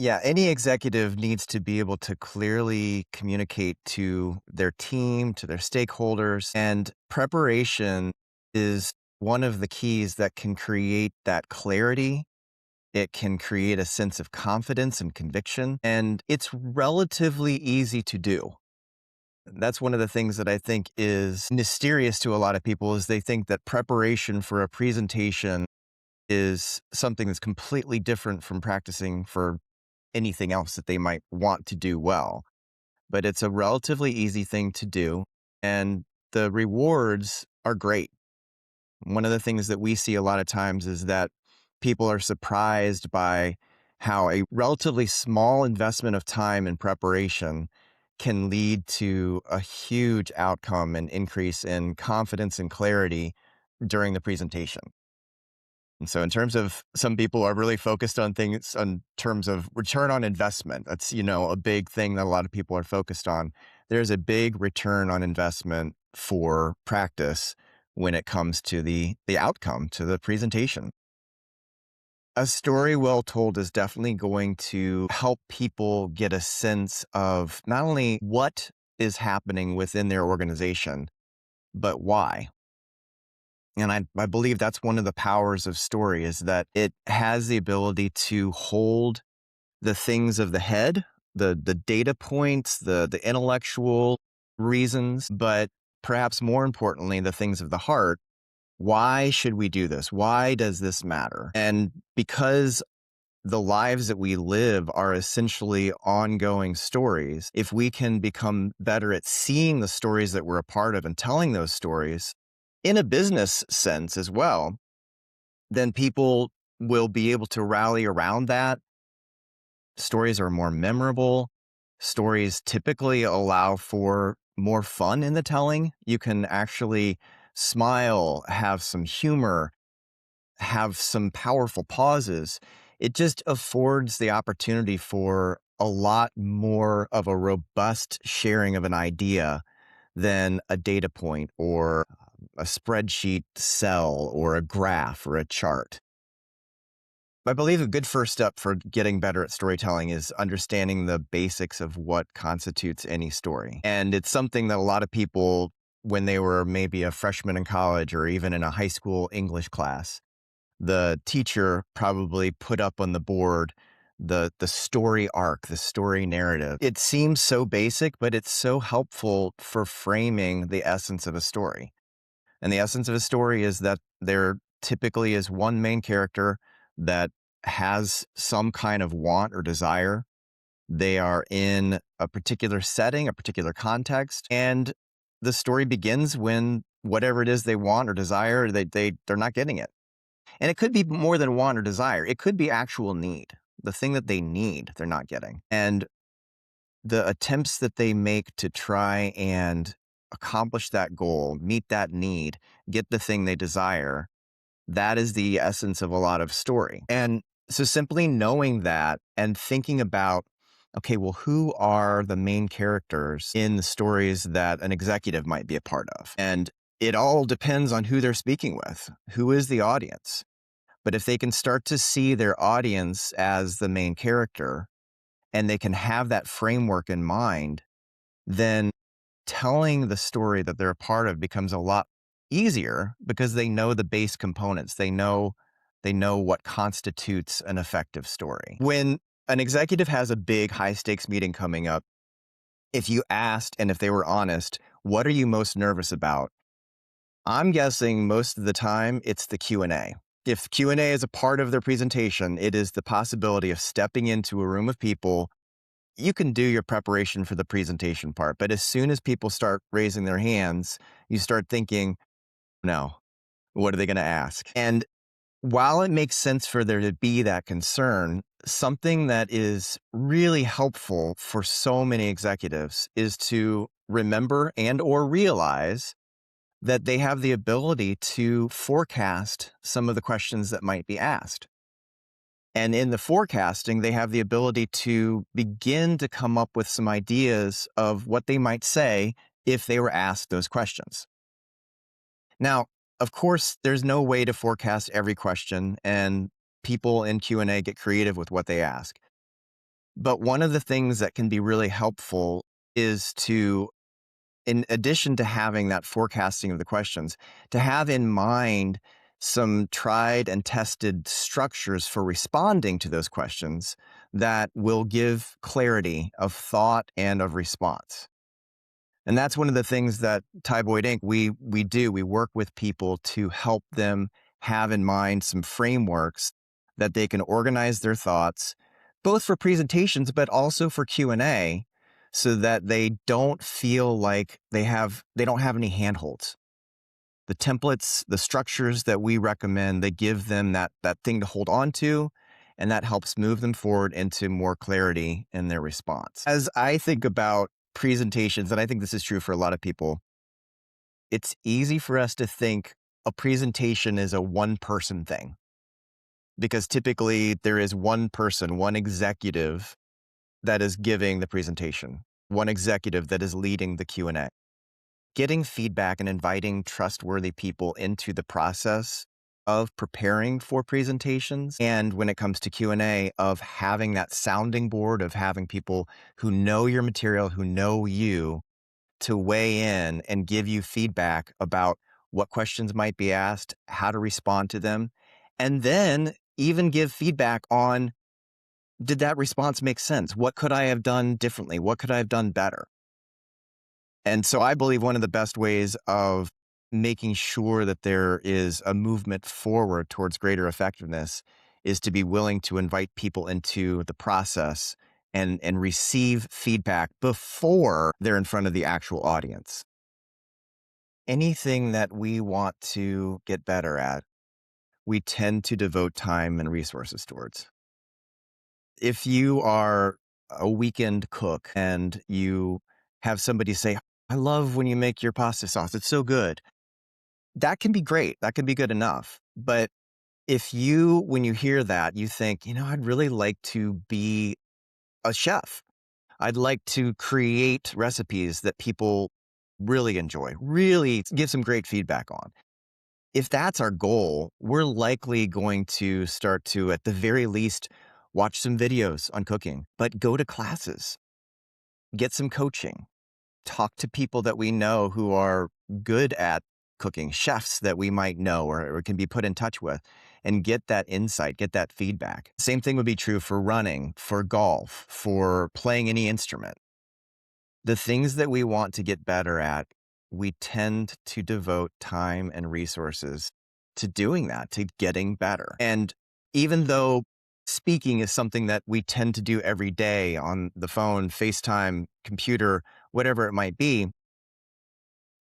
Yeah, any executive needs to be able to clearly communicate to their team, to their stakeholders, and preparation is one of the keys that can create that clarity. It can create a sense of confidence and conviction, and it's relatively easy to do. That's one of the things that I think is mysterious to a lot of people is they think that preparation for a presentation is something that's completely different from practicing for anything else that they might want to do well. But it's a relatively easy thing to do, and the rewards are great. One of the things that we see a lot of times is that people are surprised by how a relatively small investment of time and preparation can lead to a huge outcome and increase in confidence and clarity during the presentation. And so in terms of some people are really focused on things in terms of return on investment. That's, a big thing that a lot of people are focused on. There's a big return on investment for practice when it comes to the outcome, to the presentation. A story well told is definitely going to help people get a sense of not only what is happening within their organization, but why. And I believe that's one of the powers of story is that it has the ability to hold the things of the head, the data points, the intellectual reasons, but perhaps more importantly, the things of the heart. Why should we do this? Why does this matter? And because the lives that we live are essentially ongoing stories, if we can become better at seeing the stories that we're a part of and telling those stories in a business sense as well, then people will be able to rally around that. Stories are more memorable. Stories typically allow for more fun in the telling. You can actually smile, have some humor, have some powerful pauses. It just affords the opportunity for a lot more of a robust sharing of an idea than a data point or a spreadsheet cell or a graph or a chart. I believe a good first step for getting better at storytelling is understanding the basics of what constitutes any story. And it's something that a lot of people, when they were maybe a freshman in college or even in a high school English class, the teacher probably put up on the board the story arc, the story narrative. It seems so basic, but it's so helpful for framing the essence of a story. And the essence of a story is that there typically is one main character that has some kind of want or desire. They are in a particular setting, a particular context, and the story begins when whatever it is they want or desire, they're not getting it. And it could be more than want or desire. It could be actual need. The thing that they need, they're not getting. And the attempts that they make to try and accomplish that goal, meet that need, get the thing they desire, that is the essence of a lot of story. And so simply knowing that and thinking about, okay, well, who are the main characters in the stories that an executive might be a part of? And it all depends on who they're speaking with. Who is the audience? But if they can start to see their audience as the main character and they can have that framework in mind, then telling the story that they're a part of becomes a lot easier because they know the base components. They know what constitutes an effective story. When an executive has a big high stakes meeting coming up, if you asked and if they were honest, what are you most nervous about? I'm guessing most of the time it's the Q&A. If Q&A is a part of their presentation, it is the possibility of stepping into a room of people. You can do your preparation for the presentation part, but as soon as people start raising their hands, you start thinking, no, what are they going to ask? And while it makes sense for there to be that concern, something that is really helpful for so many executives is to remember and or realize that they have the ability to forecast some of the questions that might be asked. And in the forecasting, they have the ability to begin to come up with some ideas of what they might say if they were asked those questions. Now, of course, there's no way to forecast every question, and people in Q&A get creative with what they ask. But one of the things that can be really helpful is to, in addition to having that forecasting of the questions, to have in mind some tried and tested structures for responding to those questions that will give clarity of thought and of response. And that's one of the things that Ty Boyd Inc. we do. We work with people to help them have in mind some frameworks that they can organize their thoughts, both for presentations but also for Q&A, so that they don't feel like they don't have any handholds. The templates, the structures that we recommend, they give them that thing to hold on to, and that helps move them forward into more clarity in their response. As I think about presentations, and I think this is true for a lot of people, it's easy for us to think a presentation is a one-person thing, because typically there is one person, one executive that is giving the presentation, one executive that is leading the Q&A. Getting feedback and inviting trustworthy people into the process of preparing for presentations, and when it comes to Q&A, of having that sounding board, of having people who know your material, who know you, to weigh in and give you feedback about what questions might be asked, how to respond to them, and then even give feedback on, did that response make sense? What could I have done differently? What could I have done better? And so I believe one of the best ways of making sure that there is a movement forward towards greater effectiveness is to be willing to invite people into the process and receive feedback before they're in front of the actual audience. Anything that we want to get better at, we tend to devote time and resources towards. If you are a weekend cook and you have somebody say, I love when you make your pasta sauce, it's so good. That can be great. That can be good enough. But if you, when you hear that, you think, I'd really like to be a chef. I'd like to create recipes that people really enjoy, really give some great feedback on. If that's our goal, we're likely going to start to, at the very least, watch some videos on cooking, but go to classes, get some coaching, talk to people that we know who are good at cooking, chefs that we might know or can be put in touch with, and get that insight, get that feedback. Same thing would be true for running, for golf, for playing any instrument. The things that we want to get better at, we tend to devote time and resources to doing that, to getting better. And even though speaking is something that we tend to do every day on the phone, FaceTime, computer, whatever it might be,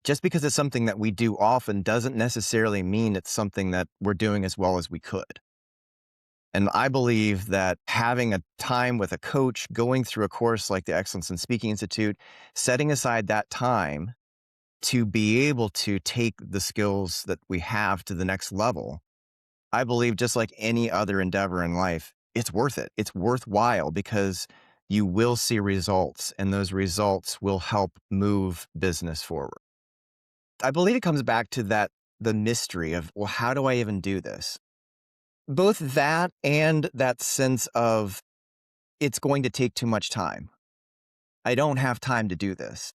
just because it's something that we do often doesn't necessarily mean it's something that we're doing as well as we could. And I believe that having a time with a coach, going through a course like the Excellence in Speaking Institute, setting aside that time to be able to take the skills that we have to the next level, I believe just like any other endeavor in life, it's worth it. It's worthwhile because you will see results, and those results will help move business forward. I believe it comes back to the mystery of, well, how do I even do this? Both that and that sense of it's going to take too much time. I don't have time to do this.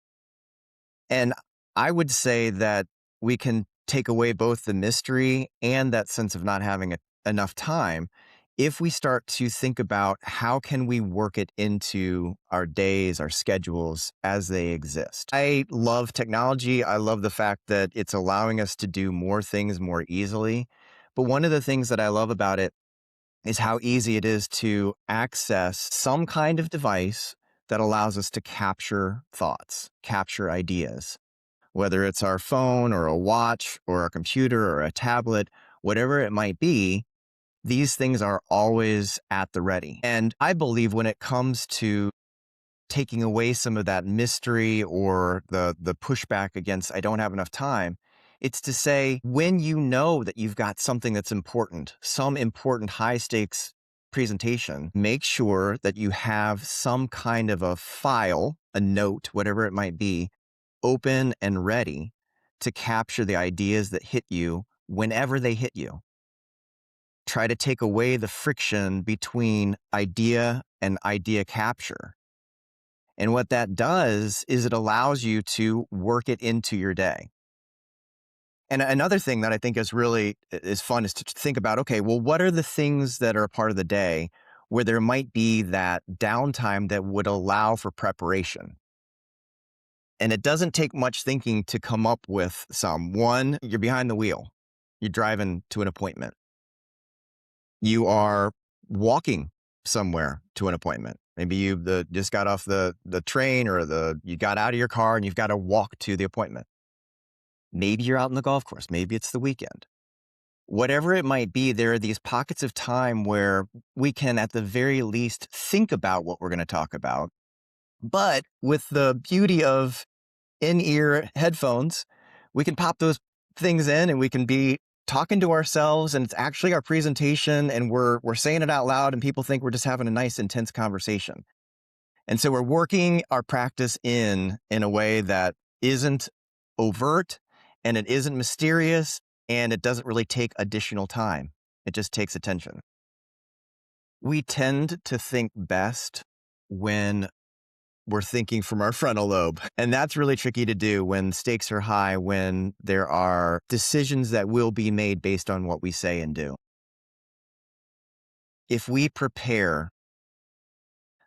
And I would say that we can take away both the mystery and that sense of not having enough time if we start to think about how can we work it into our days, our schedules as they exist. I love technology. I love the fact that it's allowing us to do more things more easily. But one of the things that I love about it is how easy it is to access some kind of device that allows us to capture thoughts, capture ideas, whether it's our phone or a watch or a computer or a tablet, whatever it might be. These things are always at the ready. And I believe when it comes to taking away some of that mystery or the pushback against I don't have enough time, it's to say, when you know that you've got something that's important, some important high stakes presentation, make sure that you have some kind of a file, a note, whatever it might be, open and ready to capture the ideas that hit you whenever they hit you. try to take away the friction between idea and idea capture. And what that does is it allows you to work it into your day. And another thing that I think is fun is to think about, okay, well, what are the things that are a part of the day where there might be that downtime that would allow for preparation? And it doesn't take much thinking to come up with some. One, you're behind the wheel. You're driving to an appointment. You are walking somewhere to an appointment. Maybe you just got off the train, or you got out of your car and you've got to walk to the appointment. Maybe you're out on the golf course. Maybe it's the weekend. Whatever it might be, there are these pockets of time where we can, at the very least, think about what we're going to talk about. But with the beauty of in-ear headphones, we can pop those things in and we can be talking to ourselves, and it's actually our presentation, and we're saying it out loud, and people think we're just having a nice, intense conversation. And so we're working our practice in a way that isn't overt, and it isn't mysterious, and it doesn't really take additional time. It just takes attention. We tend to think best when we're thinking from our frontal lobe. And that's really tricky to do when stakes are high, when there are decisions that will be made based on what we say and do. If we prepare,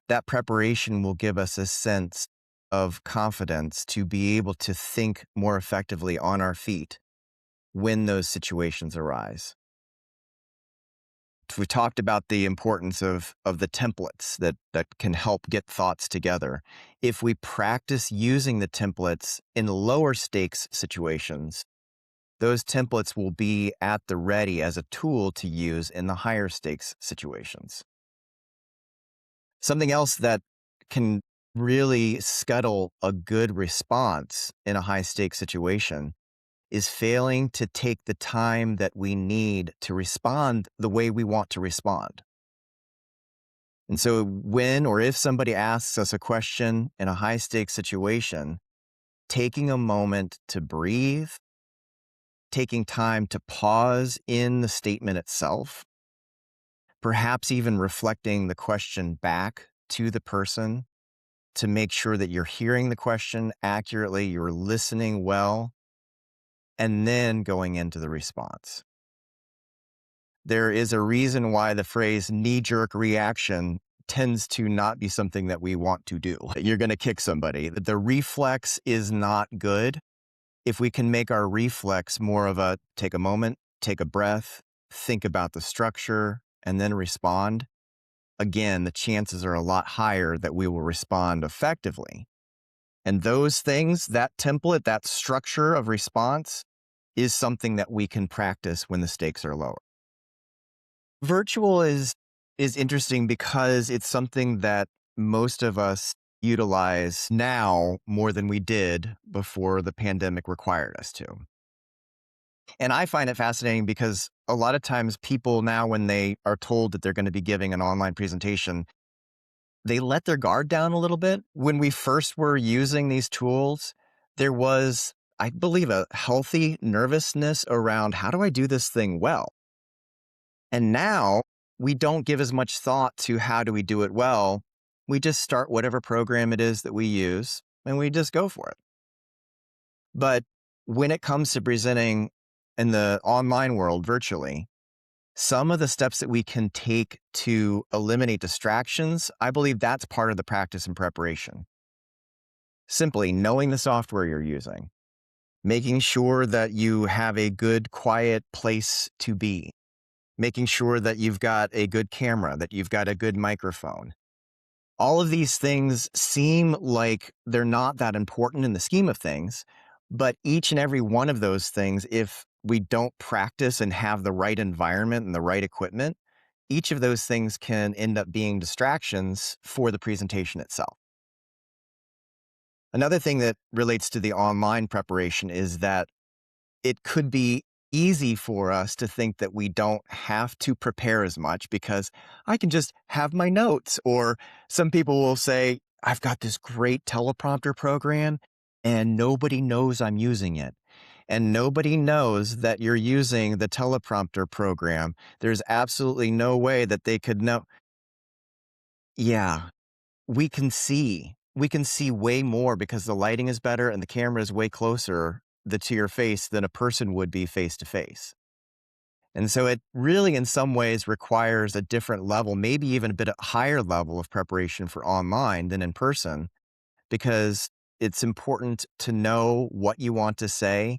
that preparation will give us a sense of confidence to be able to think more effectively on our feet when those situations arise. We talked about the importance of the templates that can help get thoughts together. If we practice using the templates in lower stakes situations, those templates will be at the ready as a tool to use in the higher stakes situations. Something else that can really scuttle a good response in a high stakes situation is failing to take the time that we need to respond the way we want to respond. And so when or if somebody asks us a question in a high stakes situation, taking a moment to breathe, taking time to pause in the statement itself, perhaps even reflecting the question back to the person to make sure that you're hearing the question accurately, you're listening well, and then going into the response. There is a reason why the phrase knee-jerk reaction tends to not be something that we want to do. You're going to kick somebody. The reflex is not good. If we can make our reflex more of a take a moment, take a breath, think about the structure, and then respond, again, the chances are a lot higher that we will respond effectively. And those things, that template, that structure of response, is something that we can practice when the stakes are lower. Virtual is interesting because it's something that most of us utilize now more than we did before the pandemic required us to. And I find it fascinating because a lot of times people now, when they are told that they're going to be giving an online presentation, they let their guard down a little bit. When we first were using these tools, there was, I believe, a healthy nervousness around, how do I do this thing well? And now we don't give as much thought to how do we do it well. We just start whatever program it is that we use and we just go for it. But when it comes to presenting in the online world virtually, some of the steps that we can take to eliminate distractions, I believe that's part of the practice and preparation. Simply knowing the software you're using, making sure that you have a good, quiet place to be, making sure that you've got a good camera, that you've got a good microphone. All of these things seem like they're not that important in the scheme of things, but each and every one of those things, if we don't practice and have the right environment and the right equipment, each of those things can end up being distractions for the presentation itself. Another thing that relates to the online preparation is that it could be easy for us to think that we don't have to prepare as much because I can just have my notes. Or some people will say, I've got this great teleprompter program and nobody knows I'm using it. and nobody knows that you're using the teleprompter program, there's absolutely no way that they could know. Yeah, we can see way more because the lighting is better and the camera is way closer to your face than a person would be face to face. And so it really, in some ways, requires a different level, maybe even a bit higher level of preparation for online than in person, because it's important to know what you want to say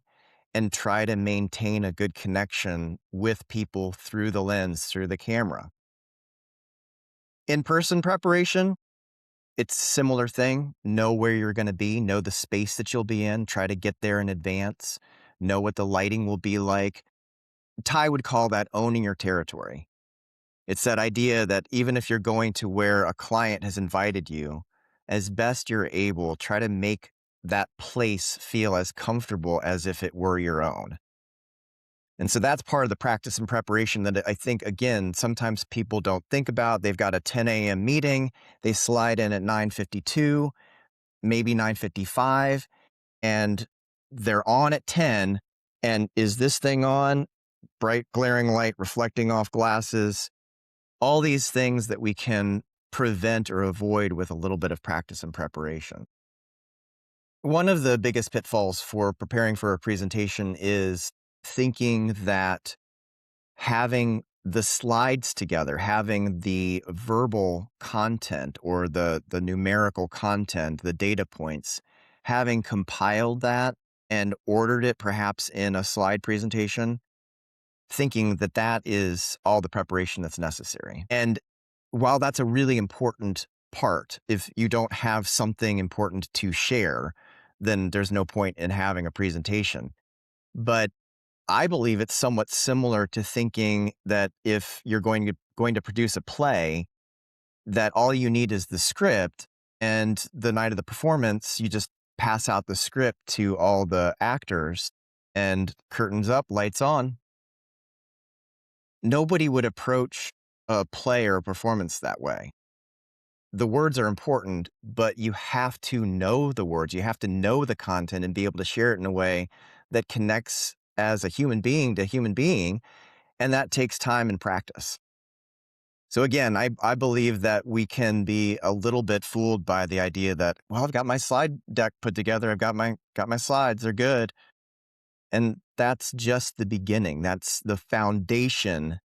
and try to maintain a good connection with people through the lens, through the camera. In person preparation, it's a similar thing. Know where you're going to be, know the space that you'll be in, try to get there in advance, know what the lighting will be like. Ty would call that owning your territory. It's that idea that even if you're going to where a client has invited you, as best you're able, try to make that place feel as comfortable as if it were your own. And so that's part of the practice and preparation that I think, again, sometimes people don't think about. They've got a 10 a.m. meeting, they slide in at 9:52, maybe 9:55, and they're on at 10. And is this thing on? Bright, glaring light reflecting off glasses, all these things that we can prevent or avoid with a little bit of practice and preparation. One of the biggest pitfalls for preparing for a presentation is thinking that having the slides together, having the verbal content or the numerical content, the data points, having compiled that and ordered it perhaps in a slide presentation, thinking that that is all the preparation that's necessary. And while that's a really important part, if you don't have something important to share, then there's no point in having a presentation. But I believe it's somewhat similar to thinking that if you're going to produce a play, that all you need is the script, and the night of the performance, you just pass out the script to all the actors, and curtains up, lights on. Nobody would approach a play or a performance that way. The words are important, but you have to know the words. You have to know the content and be able to share it in a way that connects as a human being to human being. And that takes time and practice. So again, I believe that we can be a little bit fooled by the idea that, well, I've got my slide deck put together. I've got my slides. They're good. And that's just the beginning. That's the foundation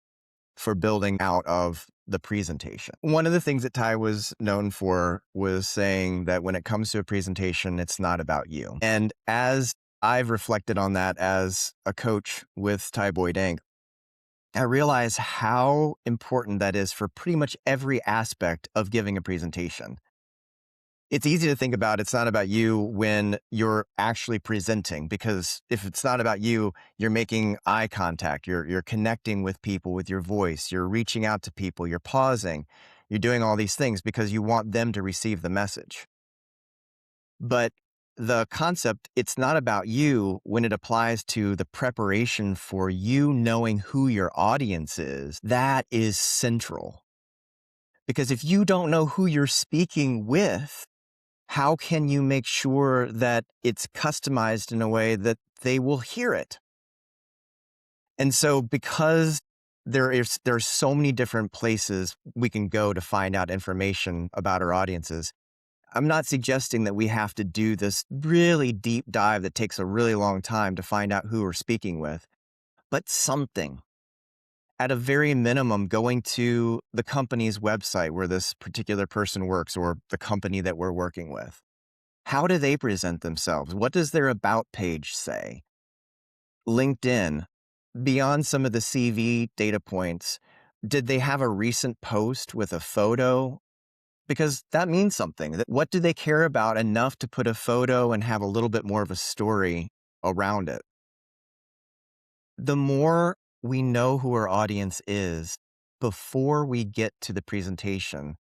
for building out of the presentation. One of the things that Ty was known for was saying that when it comes to a presentation, it's not about you. And as I've reflected on that as a coach with Ty Boyd Inc., I realize how important that is for pretty much every aspect of giving a presentation. It's easy to think about it's not about you when you're actually presenting, because if it's not about you, you're making eye contact, you're connecting with people with your voice, you're reaching out to people, you're pausing, you're doing all these things because you want them to receive the message. But the concept, it's not about you when it applies to the preparation for you knowing who your audience is. That is central. Because if you don't know who you're speaking with, how can you make sure that it's customized in a way that they will hear it? And so because there's so many different places we can go to find out information about our audiences, I'm not suggesting that we have to do this really deep dive that takes a really long time to find out who we're speaking with, but something. At a very minimum, going to the company's website where this particular person works or the company that we're working with. How do they present themselves? What does their about page say? LinkedIn, beyond some of the CV data points, did they have a recent post with a photo? Because that means something. What do they care about enough to put a photo and have a little bit more of a story around it? The more we know who our audience is before we get to the presentation,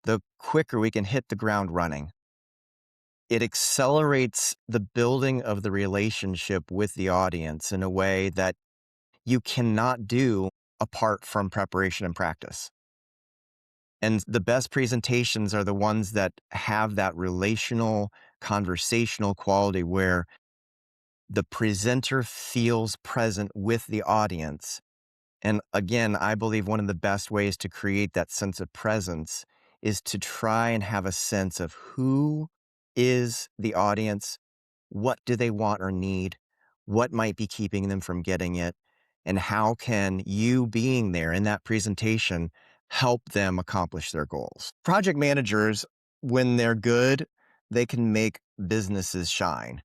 the quicker we can hit the ground running. It accelerates the building of the relationship with the audience in a way that you cannot do apart from preparation and practice. And the best presentations are the ones that have that relational, conversational quality where the presenter feels present with the audience. And again, I believe one of the best ways to create that sense of presence is to try and have a sense of who is the audience, what do they want or need, what might be keeping them from getting it, and how can you being there in that presentation help them accomplish their goals. Project managers, when they're good, they can make businesses shine.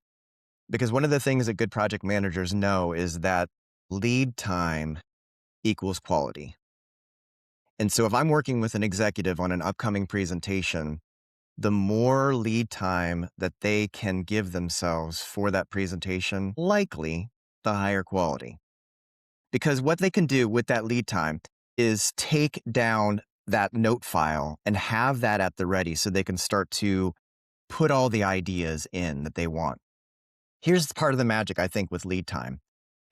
Because one of the things that good project managers know is that lead time equals quality. And so if I'm working with an executive on an upcoming presentation, the more lead time that they can give themselves for that presentation, likely the higher quality. Because what they can do with that lead time is take down that note file and have that at the ready so they can start to put all the ideas in that they want. Here's part of the magic, I think, with lead time.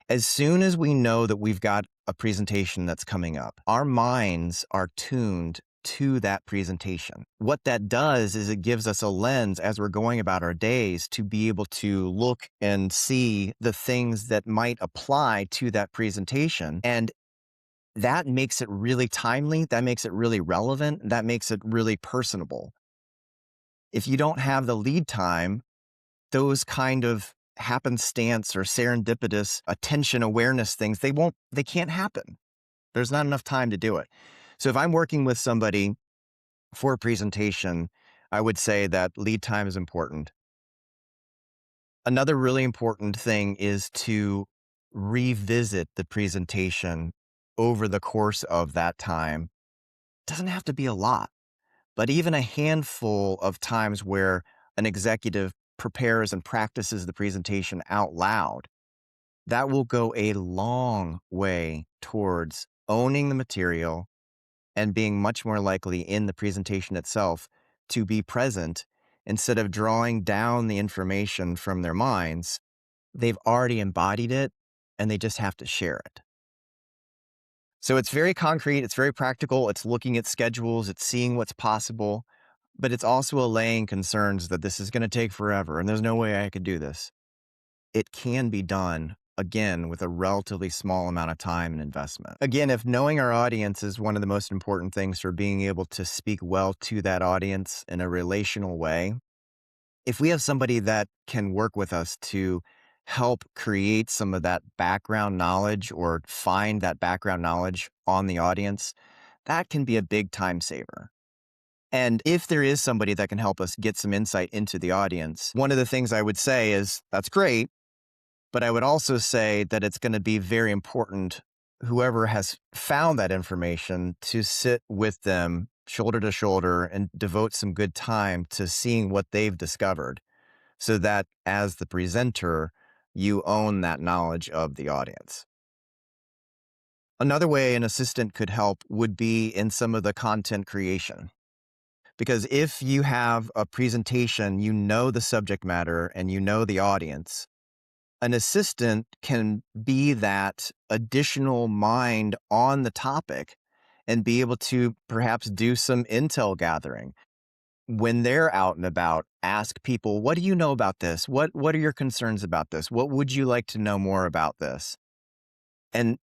As soon as we know that we've got a presentation that's coming up, our minds are tuned to that presentation. What that does is it gives us a lens as we're going about our days to be able to look and see the things that might apply to that presentation. And that makes it really timely. That makes it really relevant. That makes it really personable. If you don't have the lead time, those kind of happenstance or serendipitous attention awareness things, they can't happen. There's not enough time to do it. So if I'm working with somebody for a presentation, I would say that lead time is important. Another really important thing is to revisit the presentation over the course of that time. It doesn't have to be a lot, but even a handful of times where an executive prepares and practices the presentation out loud, that will go a long way towards owning the material and being much more likely in the presentation itself to be present instead of drawing down the information from their minds. They've already embodied it and they just have to share it. So it's very concrete, it's very practical, it's looking at schedules, it's seeing what's possible, but it's also allaying concerns that this is going to take forever and there's no way I could do this. It can be done, again, with a relatively small amount of time and investment. Again, if knowing our audience is one of the most important things for being able to speak well to that audience in a relational way, if we have somebody that can work with us to help create some of that background knowledge or find that background knowledge on the audience, that can be a big time saver. And if there is somebody that can help us get some insight into the audience, one of the things I would say is that's great, but I would also say that it's going to be very important, whoever has found that information, to sit with them shoulder to shoulder and devote some good time to seeing what they've discovered so that as the presenter, you own that knowledge of the audience. Another way an assistant could help would be in some of the content creation. Because if you have a presentation, you know the subject matter and you know the audience, an assistant can be that additional mind on the topic and be able to perhaps do some intel gathering. When they're out and about, ask people, what do you know about this? What are your concerns about this? What would you like to know more about this? And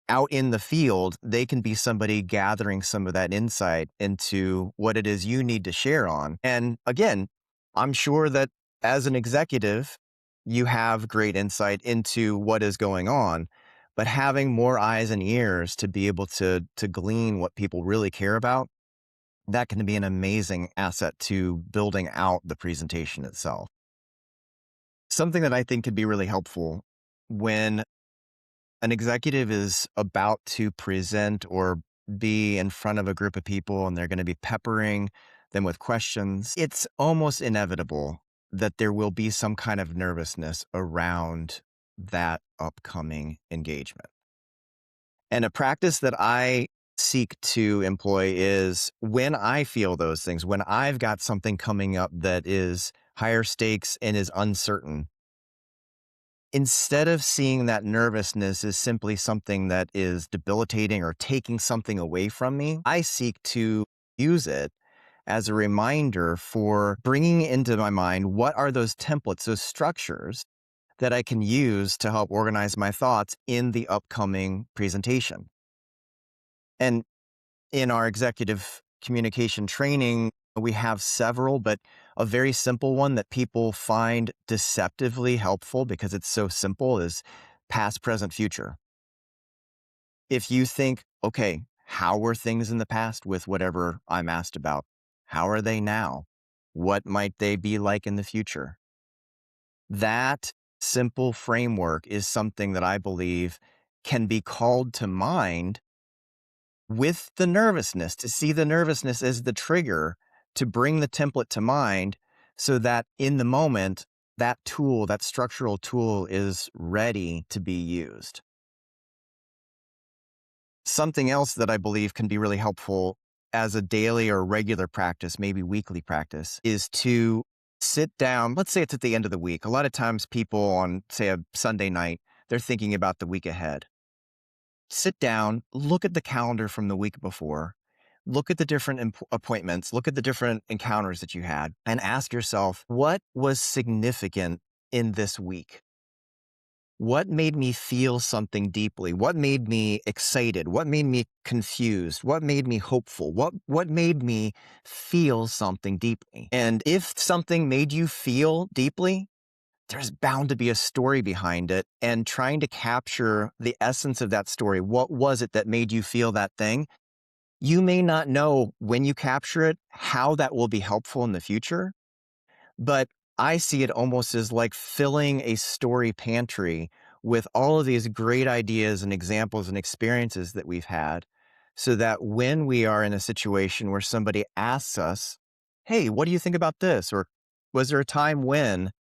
out in the field, they can be somebody gathering some of that insight into what it is you need to share on. And again, I'm sure that as an executive, you have great insight into what is going on, but having more eyes and ears to be able to glean what people really care about, that can be an amazing asset to building out the presentation itself. Something that I think could be really helpful when an executive is about to present or be in front of a group of people and they're going to be peppering them with questions, it's almost inevitable that there will be some kind of nervousness around that upcoming engagement. And a practice that I seek to employ is when I feel those things, when I've got something coming up that is higher stakes and is uncertain, instead of seeing that nervousness as simply something that is debilitating or taking something away from me, I seek to use it as a reminder for bringing into my mind what are those templates, those structures that I can use to help organize my thoughts in the upcoming presentation. And in our executive communication training, we have several, but a very simple one that people find deceptively helpful because it's so simple is past, present, future. If you think, okay, how were things in the past with whatever I'm asked about? How are they now? What might they be like in the future? That simple framework is something that I believe can be called to mind with the nervousness, to see the nervousness as the trigger to bring the template to mind so that in the moment, that tool, that structural tool is ready to be used. Something else that I believe can be really helpful as a daily or regular practice, maybe weekly practice, is to sit down. Let's say it's at the end of the week. A lot of times people on, say, a Sunday night, they're thinking about the week ahead. Sit down, look at the calendar from the week before, look at the different appointments, look at the different encounters that you had, and ask yourself, what was significant in this week? What made me feel something deeply? What made me excited? What made me confused? What made me hopeful? What made me feel something deeply? And if something made you feel deeply, there's bound to be a story behind it, and trying to capture the essence of that story. What was it that made you feel that thing? You may not know when you capture it how that will be helpful in the future, but I see it almost as like filling a story pantry with all of these great ideas and examples and experiences that we've had, so that when we are in a situation where somebody asks us, hey, what do you think about this? Or was there a time when,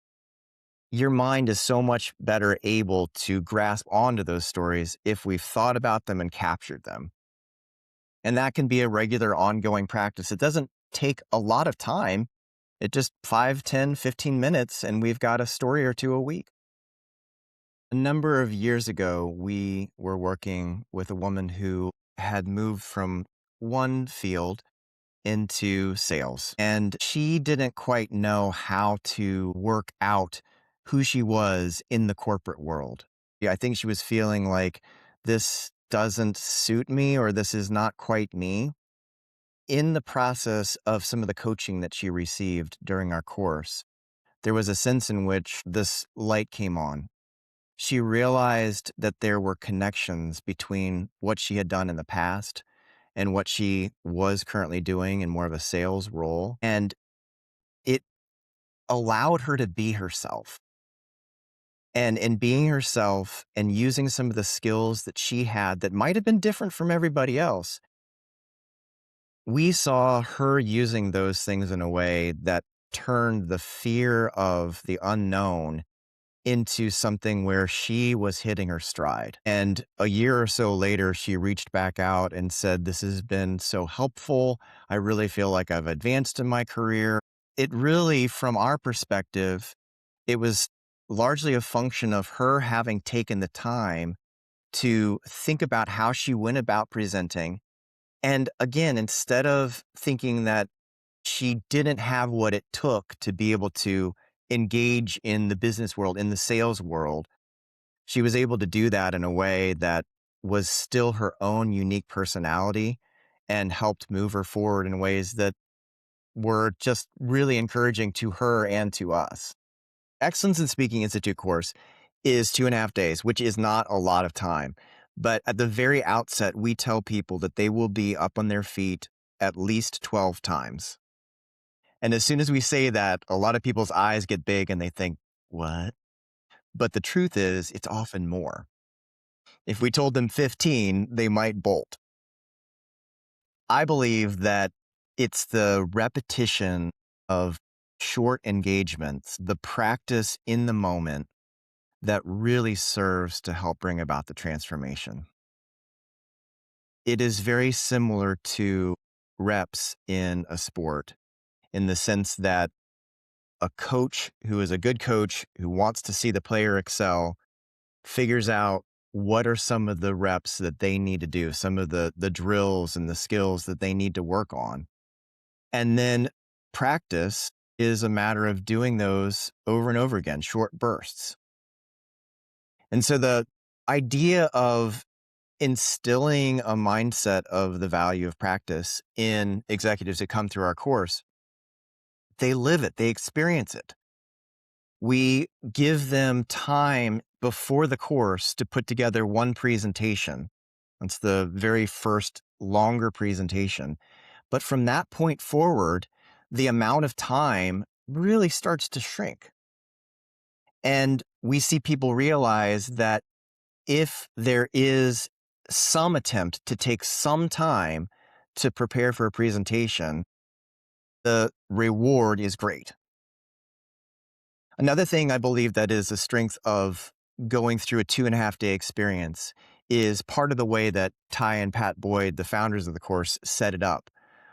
your mind is so much better able to grasp onto those stories if we've thought about them and captured them. And that can be a regular ongoing practice. It doesn't take a lot of time. It just 5, 10, 15 minutes, and we've got a story or two a week. A number of years ago, we were working with a woman who had moved from one field into sales, and she didn't quite know how to work out who she was in the corporate world. Yeah, I think she was feeling like this doesn't suit me or this is not quite me. In the process of some of the coaching that she received during our course, there was a sense in which this light came on. She realized that there were connections between what she had done in the past and what she was currently doing in more of a sales role. And it allowed her to be herself. And in being herself and using some of the skills that she had that might have been different from everybody else, we saw her using those things in a way that turned the fear of the unknown into something where she was hitting her stride. And a year or so later, she reached back out and said, this has been so helpful. I really feel like I've advanced in my career. It really, from our perspective, it was largely a function of her having taken the time to think about how she went about presenting. And again, instead of thinking that she didn't have what it took to be able to engage in the business world, in the sales world, she was able to do that in a way that was still her own unique personality and helped move her forward in ways that were just really encouraging to her and to us. Excellence in Speaking Institute course is 2.5 days, which is not a lot of time. But at the very outset, we tell people that they will be up on their feet at least 12 times. And as soon as we say that, a lot of people's eyes get big and they think, what? But the truth is, it's often more. If we told them 15, they might bolt. I believe that it's the repetition of short engagements, the practice in the moment that really serves to help bring about the transformation. It is very similar to reps in a sport in the sense that a coach who is a good coach who wants to see the player excel figures out what are some of the reps that they need to do, some of the drills and the skills that they need to work on. And then practice is a matter of doing those over and over again, short bursts. And so the idea of instilling a mindset of the value of practice in executives that come through our course, they live it, they experience it. We give them time before the course to put together one presentation. That's the very first longer presentation. But from that point forward, the amount of time really starts to shrink. And we see people realize that if there is some attempt to take some time to prepare for a presentation, the reward is great. Another thing I believe that is a strength of going through a 2.5 day experience is part of the way that Ty and Pat Boyd, the founders of the course, set it up,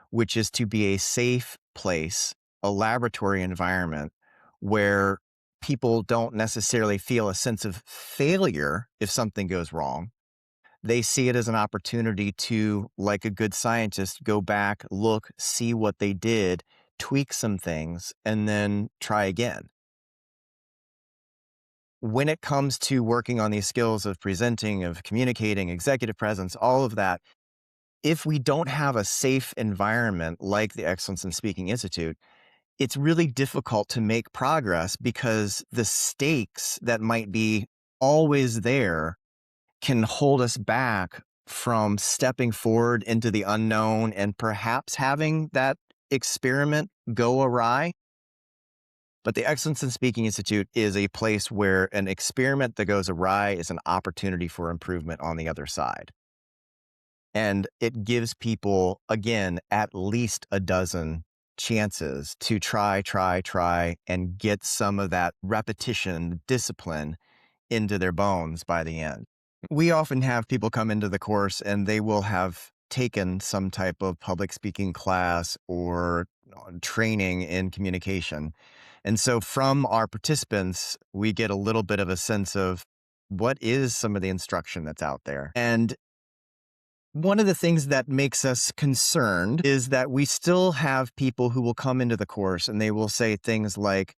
which is to be a safe place, a laboratory environment where people don't necessarily feel a sense of failure if something goes wrong. They see it as an opportunity to, like a good scientist, go back, look, see what they did, tweak some things, and then try again. When it comes to working on these skills of presenting, of communicating, executive presence, all of that, if we don't have a safe environment like the Excellence in Speaking Institute, it's really difficult to make progress because the stakes that might be always there can hold us back from stepping forward into the unknown and perhaps having that experiment go awry. But the Excellence in Speaking Institute is a place where an experiment that goes awry is an opportunity for improvement on the other side. And it gives people, again, at least a dozen chances to try, and get some of that repetition, discipline into their bones by the end. We often have people come into the course and they will have taken some type of public speaking class or training in communication. And so from our participants, we get a little bit of a sense of what is some of the instruction that's out there. And one of the things that makes us concerned is that we still have people who will come into the course and they will say things like,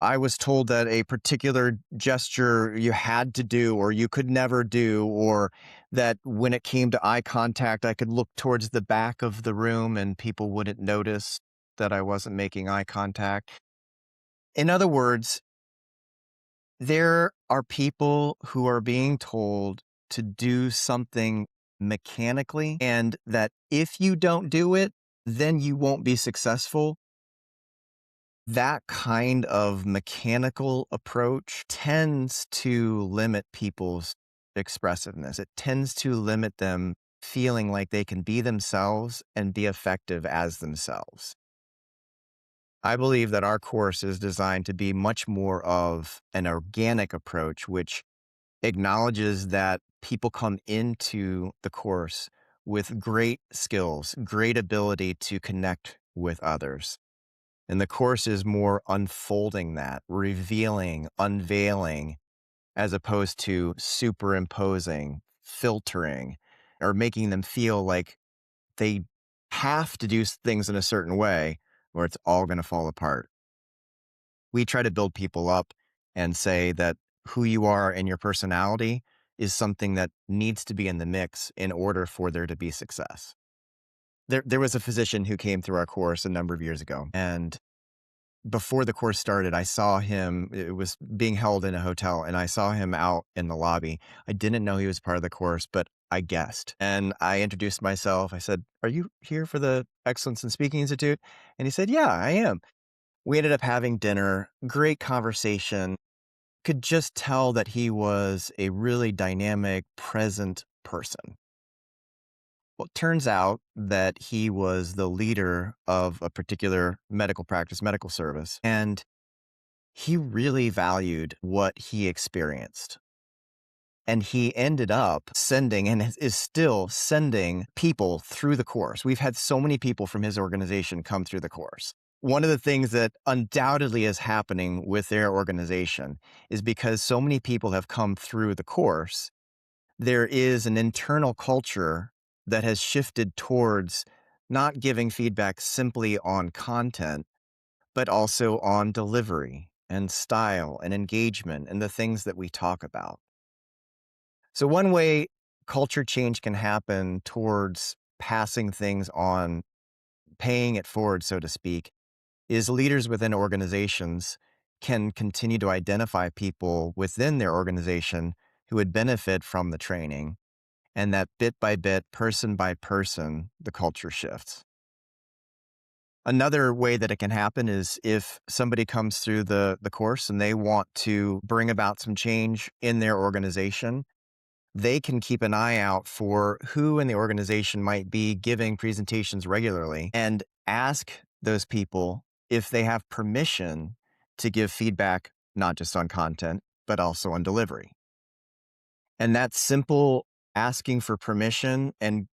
I was told that a particular gesture you had to do or you could never do, or that when it came to eye contact, I could look towards the back of the room and people wouldn't notice that I wasn't making eye contact. In other words, there are people who are being told to do something mechanically, and that if you don't do it, then you won't be successful. That kind of mechanical approach tends to limit people's expressiveness. It tends to limit them feeling like they can be themselves and be effective as themselves. I believe that our course is designed to be much more of an organic approach, which acknowledges that people come into the course with great skills, great ability to connect with others. And the course is more unfolding that, revealing, unveiling, as opposed to superimposing, filtering, or making them feel like they have to do things in a certain way or it's all going to fall apart. We try to build people up and say that who you are and your personality is something that needs to be in the mix in order for there to be success. There was a physician who came through our course a number of years ago, and before the course started, I saw him. It was being held in a hotel, and I saw him out in the lobby. I didn't know he was part of the course, but I guessed. And I introduced myself. I said, "Are you here for the Excellence in Speaking Institute?" And he said, "Yeah, I am." We ended up having dinner, great conversation. Could just tell that he was a really dynamic, present person. Well, it turns out that he was the leader of a particular medical practice, medical service, and he really valued what he experienced. And he ended up sending and is still sending people through the course. We've had so many people from his organization come through the course. One of the things that undoubtedly is happening with their organization is because so many people have come through the course, there is an internal culture that has shifted towards not giving feedback simply on content, but also on delivery and style and engagement and the things that we talk about. So, one way culture change can happen towards passing things on, paying it forward, so to speak, is leaders within organizations can continue to identify people within their organization who would benefit from the training, and that bit by bit, person by person, the culture shifts. Another way that it can happen is if somebody comes through the course and they want to bring about some change in their organization, they can keep an eye out for who in the organization might be giving presentations regularly and ask those people if they have permission to give feedback, not just on content, but also on delivery. And that simple asking for permission and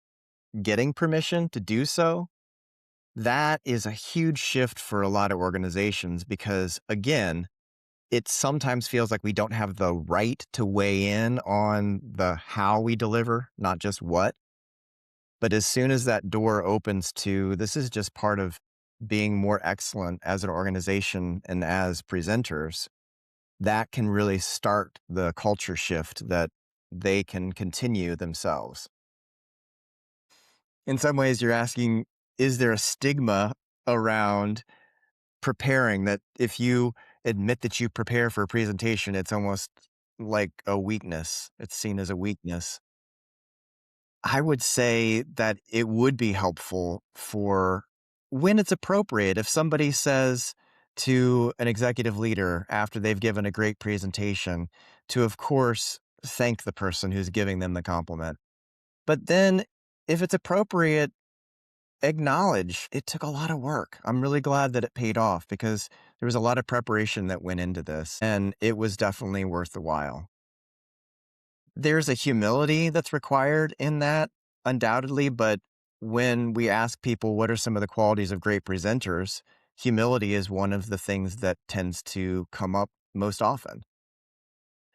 getting permission to do so, that is a huge shift for a lot of organizations because, again, it sometimes feels like we don't have the right to weigh in on the how we deliver, not just what. But as soon as that door opens to this is just part of being more excellent as an organization and as presenters, that can really start the culture shift that they can continue themselves. In some ways, you're asking, is there a stigma around preparing that if you admit that you prepare for a presentation, it's almost like a weakness. It's seen as a weakness. I would say that it would be helpful for when it's appropriate. If somebody says to an executive leader after they've given a great presentation, to, of course, thank the person who's giving them the compliment. But then, if it's appropriate, acknowledge it took a lot of work. I'm really glad that it paid off because there was a lot of preparation that went into this, and it was definitely worth the while. There's a humility that's required in that, undoubtedly, but when we ask people what are some of the qualities of great presenters, humility is one of the things that tends to come up most often.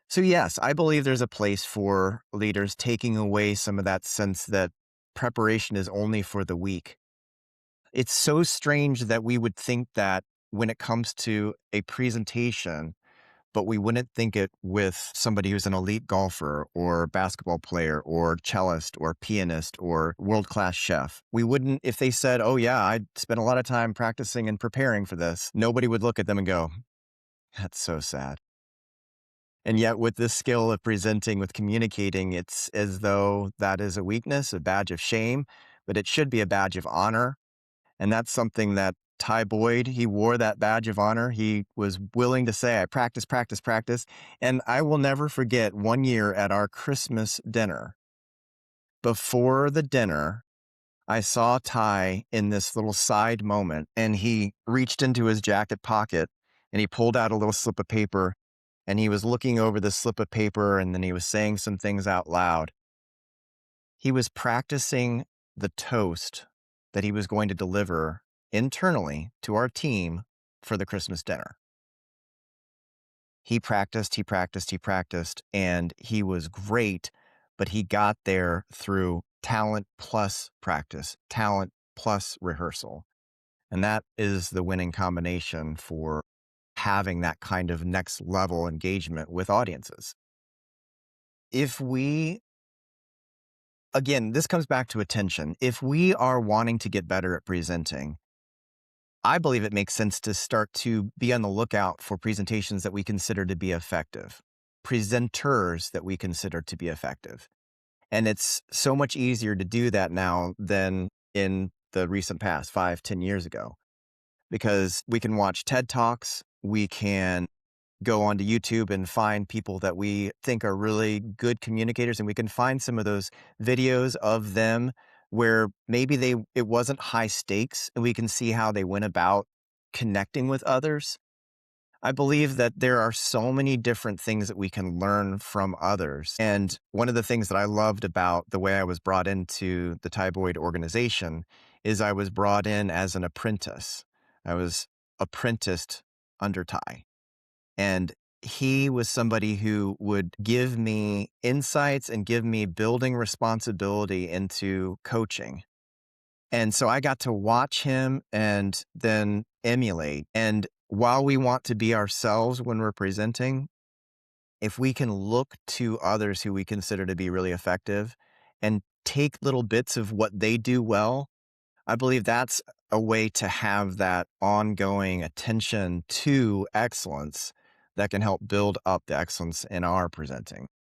So, yes, I believe there's a place for leaders taking away some of that sense that preparation is only for the weak. It's so strange that we would think that when it comes to a presentation, but we wouldn't think it with somebody who's an elite golfer or basketball player or cellist or pianist or world-class chef. We wouldn't, if they said, oh, yeah, I spent a lot of time practicing and preparing for this, nobody would look at them and go, that's so sad. And yet, with this skill of presenting, with communicating, it's as though that is a weakness, a badge of shame, but it should be a badge of honor. And that's something that Ty Boyd, he wore that badge of honor. He was willing to say, I practice, practice, practice. And I will never forget one year at our Christmas dinner. Before the dinner, I saw Ty in this little side moment, and he reached into his jacket pocket and he pulled out a little slip of paper and he was looking over the slip of paper and then he was saying some things out loud. He was practicing the toast that he was going to deliver internally to our team for the Christmas dinner. He practiced, he practiced, he practiced, and he was great, but he got there through talent plus practice, talent plus rehearsal. And that is the winning combination for having that kind of next level engagement with audiences. If we Again, this comes back to attention. If we are wanting to get better at presenting, I believe it makes sense to start to be on the lookout for presentations that we consider to be effective, presenters that we consider to be effective. And it's so much easier to do that now than in the recent past, 5, 10 years ago, because we can watch TED Talks, we can go onto YouTube and find people that we think are really good communicators, and we can find some of those videos of them where maybe it wasn't high stakes, and we can see how they went about connecting with others. I believe that there are so many different things that we can learn from others. And one of the things that I loved about the way I was brought into the Ty Boyd organization is I was brought in as an apprentice. I was apprenticed under Ty. And he was somebody who would give me insights and give me building responsibility into coaching. And so I got to watch him and then emulate. And while we want to be ourselves when we're presenting, if we can look to others who we consider to be really effective and take little bits of what they do well, I believe that's a way to have that ongoing attention to excellence that can help build up the excellence in our presenting.